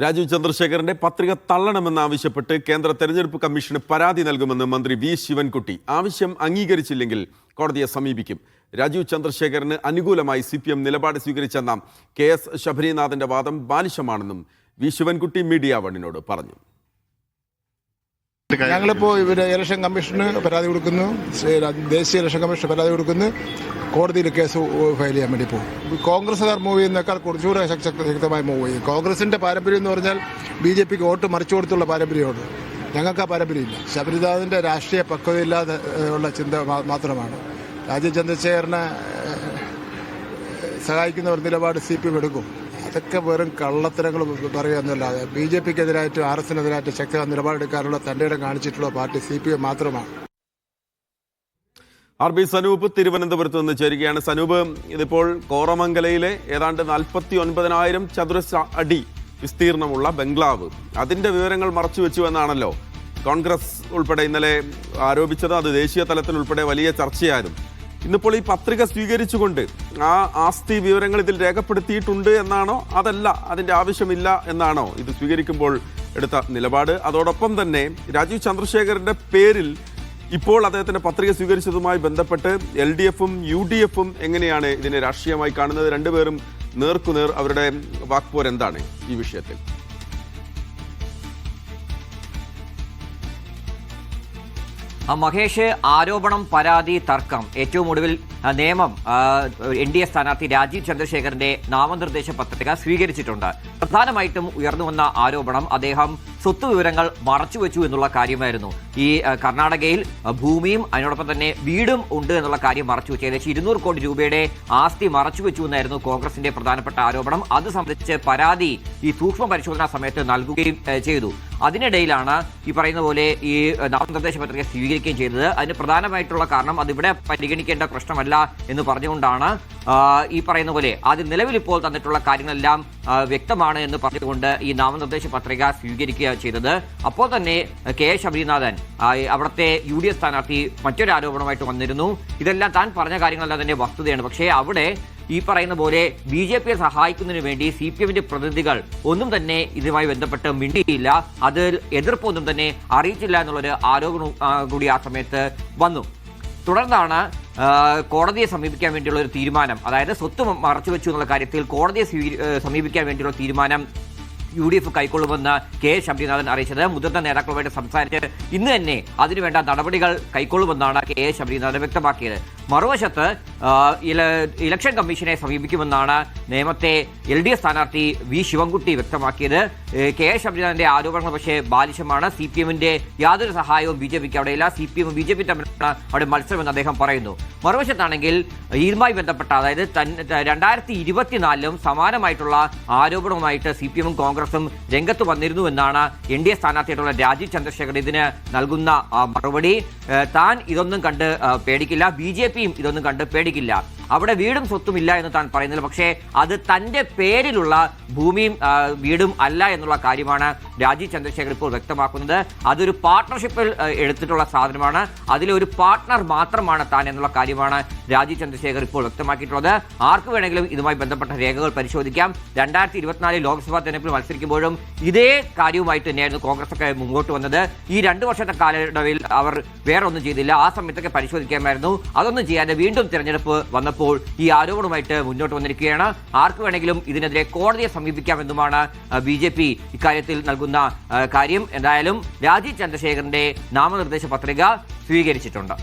രാജീവ് ചന്ദ്രശേഖരന്റെ പത്രിക തള്ളണമെന്നാവശ്യപ്പെട്ട് കേന്ദ്ര തെരഞ്ഞെടുപ്പ് കമ്മീഷന് പരാതി നൽകുമെന്ന് മന്ത്രി വി ശിവൻകുട്ടി. ആവശ്യം അംഗീകരിച്ചില്ലെങ്കിൽ കോടതിയെ സമീപിക്കും. രാജീവ് ചന്ദ്രശേഖരന് അനുകൂലമായി CPM നിലപാട് സ്വീകരിച്ചെന്ന KS ശബരിനാഥന്റെ വാദം ബാലിശമാണെന്നും വി ശിവൻകുട്ടി മീഡിയ വണ്ണിനോട് പറഞ്ഞു. ഞങ്ങളിപ്പോൾ ഇലക്ഷൻ കമ്മീഷന് പരാതി കൊടുക്കുന്നു, ദേശീയ ഇലക്ഷൻ കമ്മീഷന് പരാതി കൊടുക്കുന്നു, കോടതിയിൽ കേസ് ഫയൽ ചെയ്യാൻ വേണ്ടി പോകും. കോൺഗ്രസ്സുകാർ മൂവ് ചെയ്യുന്നേക്കാൾ കുറച്ചുകൂടെ ശക്തമായി മൂവ് ചെയ്യും. കോൺഗ്രസിൻ്റെ പാരമ്പര്യം എന്ന് പറഞ്ഞാൽ BJPക്ക് വോട്ട് മറിച്ചു കൊടുത്തുള്ള പാരമ്പര്യമുണ്ട്. ഞങ്ങൾക്ക് ആ പാരമ്പര്യമില്ല. ശബരിനാഥിൻ്റെ രാഷ്ട്രീയ പക്വതയില്ലാതെ ഉള്ള ചിന്ത മാത്രമാണ്. രാജീവ് ചന്ദ്രശേഖരനെ സഹായിക്കുന്ന ഒരു നിലപാട് CPM എടുക്കും. അതൊക്കെ വെറും കള്ളത്തരങ്ങൾ പറയുകയെന്നല്ലാതെ BJPക്കെതിരായിട്ടും RSനെതിരായിട്ടും ശക്തമായ നിലപാടെടുക്കാനുള്ള തൻ്റെ ഇടം കാണിച്ചിട്ടുള്ള പാർട്ടി CPM മാത്രമാണ്. RB സനൂപ് തിരുവനന്തപുരത്ത് നിന്ന് ചേരുകയാണ്. സനൂപ്, ഇതിപ്പോൾ കോറമംഗലയിലെ ഏതാണ്ട് 49,000 ചതുരശ്ര അടി വിസ്തീർണമുള്ള ബംഗ്ലാവ്, അതിന്റെ വിവരങ്ങൾ മറച്ചുവെച്ചു എന്നാണല്ലോ കോൺഗ്രസ് ഉൾപ്പെടെ ഇന്നലെ ആരോപിച്ചത്. അത് ദേശീയ തലത്തിൽ ഉൾപ്പെടെ വലിയ ചർച്ചയായിരുന്നു. ഇന്നിപ്പോൾ ഈ പത്രിക സ്വീകരിച്ചുകൊണ്ട് ആ ആസ്തി വിവരങ്ങൾ ഇതിൽ രേഖപ്പെടുത്തിയിട്ടുണ്ട് എന്നാണോ, അതല്ല അതിന്റെ ആവശ്യമില്ല എന്നാണോ ഇത് സ്വീകരിക്കുമ്പോൾ എടുത്ത നിലപാട്? അതോടൊപ്പം തന്നെ രാജീവ് ചന്ദ്രശേഖരന്റെ പേരിൽ ഇപ്പോൾ അദ്ദേഹത്തിന്റെ പത്രിക സ്വീകരിച്ചതുമായി ബന്ധപ്പെട്ട് LDFും UDFും എങ്ങനെയാണ് ഇതിനെ രാഷ്ട്രീയമായി കാണുന്നത്? രണ്ടുപേരും നേർക്കുനേർ അവരുടെ വാക്പോരെന്താണ് ഈ വിഷയത്തിൽ? മഹേഷ്, ആരോപണം, പരാതി, തർക്കം, ഏറ്റവും ഒടുവിൽ നിയമം NDA സ്ഥാനാർത്ഥി രാജീവ് ചന്ദ്രശേഖരന്റെ നാമനിർദ്ദേശ പത്രിക സ്വീകരിച്ചിട്ടുണ്ട്. പ്രധാനമായിട്ടും ഉയർന്നു വന്ന ആരോപണം അദ്ദേഹം സ്വത്ത് വിവരങ്ങൾ മറച്ചുവെച്ചു എന്നുള്ള കാര്യമായിരുന്നു. ഈ കർണാടകയിൽ ഭൂമിയും അതിനോടൊപ്പം തന്നെ വീടും ഉണ്ട് എന്നുള്ള കാര്യം മറച്ചുവെച്ചു. ഏകദേശം 200 കോടി രൂപയുടെ ആസ്തി മറച്ചുവെച്ചു എന്നായിരുന്നു കോൺഗ്രസിന്റെ പ്രധാനപ്പെട്ട ആരോപണം. അത് സംബന്ധിച്ച് പരാതി ഈ സൂക്ഷ്മ പരിശോധനാ സമയത്ത് നൽകുകയും ചെയ്തു. അതിനിടയിലാണ് ഈ പറയുന്ന പോലെ ഈ നാമനിർദ്ദേശ പത്രിക സ്വീകരിക്കുകയും ചെയ്തത്. അതിന് പ്രധാനമായിട്ടുള്ള കാരണം അതിവിടെ പരിഗണിക്കേണ്ട പ്രശ്നമല്ല എന്ന് പറഞ്ഞുകൊണ്ടാണ് ഈ പറയുന്ന പോലെ ആദ്യം നിലവിൽ ഇപ്പോൾ തന്നിട്ടുള്ള കാര്യങ്ങളെല്ലാം വ്യക്തമാണ് എന്ന് പറഞ്ഞുകൊണ്ട് ഈ നാമനിർദ്ദേശ പത്രിക സ്വീകരിക്കുക ചെയ്തത്. അപ്പോൾ തന്നെ KS ശബരിനാഥൻ അവിടുത്തെ UDF സ്ഥാനാർത്ഥി മറ്റൊരു ആരോപണമായിട്ട് വന്നിരുന്നു. ഇതെല്ലാം താൻ പറഞ്ഞ കാര്യങ്ങളെല്ലാം തന്നെ വസ്തുതയാണ്. പക്ഷേ അവിടെ ഈ പറയുന്ന പോലെ BJPയെ സഹായിക്കുന്നതിന് വേണ്ടി CPMന്റെ പ്രതിനിധികൾ ഒന്നും തന്നെ ഇതുമായി ബന്ധപ്പെട്ട് മിണ്ടിയില്ല, അതിൽ എതിർപ്പൊന്നും തന്നെ അറിയിച്ചില്ല എന്നുള്ളൊരു ആരോപണം കൂടി ആ സമയത്ത് വന്നു. തുടർന്നാണ് കോടതിയെ സമീപിക്കാൻ വേണ്ടിയുള്ള ഒരു തീരുമാനം, അതായത് സ്വത്ത് മറച്ചുവെച്ചു എന്നുള്ള കാര്യത്തിൽ കോടതിയെ സമീപിക്കാൻ വേണ്ടിയുള്ള തീരുമാനം UDF കൈക്കൊള്ളുമെന്ന് KS ശബരിനാഥൻ അറിയിച്ചത്. മുതിർന്ന നേതാക്കളുമായിട്ട് സംസാരിച്ച് ഇന്ന് തന്നെ അതിനുവേണ്ട നടപടികൾ കൈക്കൊള്ളുമെന്നാണ് KS ശബരിനാഥൻ വ്യക്തമാക്കിയത്. മറുവശത്ത് ഇലക്ഷൻ കമ്മീഷനെ സമീപിക്കുമെന്നാണ് നേമത്തെ LDF സ്ഥാനാർത്ഥി വി ശിവൻകുട്ടി വ്യക്തമാക്കിയത്. KS ശബരിനാഥന്റെ ആരോപണങ്ങൾ പക്ഷേ ബാലിശമാണ്. CPMന്റെ യാതൊരു സഹായവും BJPക്ക് അവിടെയില്ല. CPM BJP തമ്മിലാണ് അവിടെ മത്സരമെന്ന് അദ്ദേഹം പറയുന്നു. മറുവശത്താണെങ്കിൽ ഇതുമായി ബന്ധപ്പെട്ട, അതായത് 2024 സമാനമായിട്ടുള്ള ആരോപണവുമായിട്ട് CPMും കോൺഗ്രസും രംഗത്ത് വന്നിരുന്നു എന്നാണ് NDA സ്ഥാനാർത്ഥിയായിട്ടുള്ള രാജീവ് ചന്ദ്രശേഖർ ഇതിന് നൽകുന്ന മറുപടി. താൻ ഇതൊന്നും കണ്ട് പേടിക്കില്ല, BJPയും ഇതൊന്നും കണ്ട് പേടിക്കില്ല. അവിടെ വീടും സ്വത്തും ഇല്ല എന്ന് താൻ പറയുന്നില്ല, പക്ഷേ അത് തന്റെ പേരിലുള്ള ഭൂമിയും വീടും അല്ല എന്നുള്ള കാര്യമാണ് രാജീവ് ചന്ദ്രശേഖർ ഇപ്പോൾ വ്യക്തമാക്കുന്നത്. അതൊരു പാർട്ട്ണർഷിപ്പിൽ എടുത്തിട്ടുള്ള സാധനമാണ്, അതിലൊരു പാർട്ട്ണർ മാത്രമാണ് താൻ എന്നുള്ള കാര്യമാണ് രാജീവ് ചന്ദ്രശേഖർ ഇപ്പോൾ വ്യക്തമാക്കിയിട്ടുള്ളത്. ആർക്ക് വേണമെങ്കിലും ഇതുമായി ബന്ധപ്പെട്ട രേഖകൾ പരിശോധിക്കാം. 2024 ലോക്സഭാ തെരഞ്ഞെടുപ്പിൽ മത്സരിക്കുമ്പോഴും ഇതേ കാര്യവുമായിട്ട് തന്നെയായിരുന്നു കോൺഗ്രസ് ഒക്കെ മുമ്പോട്ട് വന്നത്. ഈ 2 വർഷത്തെ കാലയളവിൽ അവർ വേറെ ഒന്നും ചെയ്തില്ല. ആ സമയത്തൊക്കെ പരിശോധിക്കാമായിരുന്നു. അതൊന്നും ചെയ്യാതെ വീണ്ടും തെരഞ്ഞെടുപ്പ് വന്നപ്പോൾ ഈ ആരോപണവുമായിട്ട് മുന്നോട്ട് വന്നിരിക്കുകയാണ്. ആർക്ക് വേണമെങ്കിലും ഇതിനെതിരെ കോടതിയെ സമീപിക്കാമെന്നുമാണ് BJP ഇക്കാര്യത്തിൽ നൽകുന്ന കാര്യം. എന്തായാലും രാജീവ് ചന്ദ്രശേഖരന്റെ നാമനിർദ്ദേശ പത്രിക സ്വീകരിച്ചിട്ടുണ്ട്.